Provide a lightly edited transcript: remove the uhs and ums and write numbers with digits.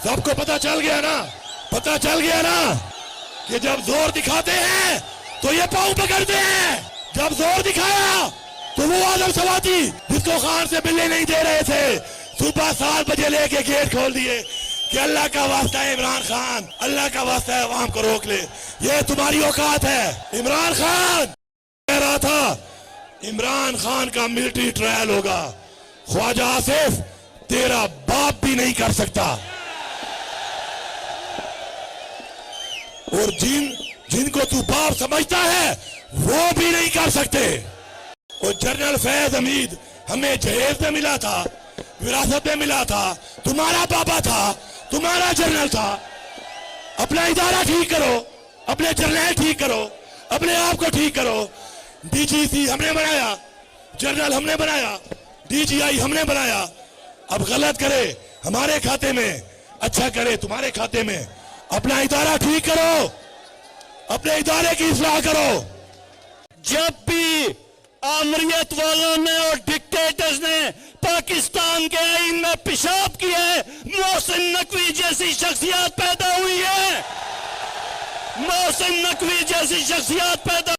सबको पता चल गया ना, पता चल गया ना कि जब जोर दिखाते हैं तो ये पाँव पकड़ते हैं। जब जोर दिखाया तो वो आदम सवाती जिसको खान से मिलने नहीं दे रहे थे, सुबह 7 बजे लेके गेट खोल दिए कि अल्लाह का वास्ता है इमरान खान, अल्लाह का वास्ता है अवाम को रोक ले, ये तुम्हारी औकात है। इमरान खान कह रहा था इमरान खान का मिलिट्री ट्रायल होगा, ख्वाजा आसिफ तेरा बाप भी नहीं कर सकता। और जिनको तू बाप समझता है वो भी नहीं कर सकते। और जनरल फैज हमीद हमें जहेज में मिला था, विरासत में मिला था, तुम्हारा पापा था, तुम्हारा जनरल था। अपना इदारा ठीक करो, अपने जर्नल ठीक करो, अपने आप को ठीक करो। डीजीसी हमने बनाया, जनरल हमने बनाया, डीजीआई हमने बनाया। अब गलत करे हमारे खाते में, अच्छा करे तुम्हारे खाते में। अपना इदारा ठीक करो, अपने इदारे की इस्लाह करो। जब भी आमरियत वालों ने और डिक्टेटर्स ने पाकिस्तान के आईन में पेशाब किया है, मोहसिन नकवी जैसी शख्सियत पैदा हुई है, मोहसिन नकवी जैसी शख्सियत पैदा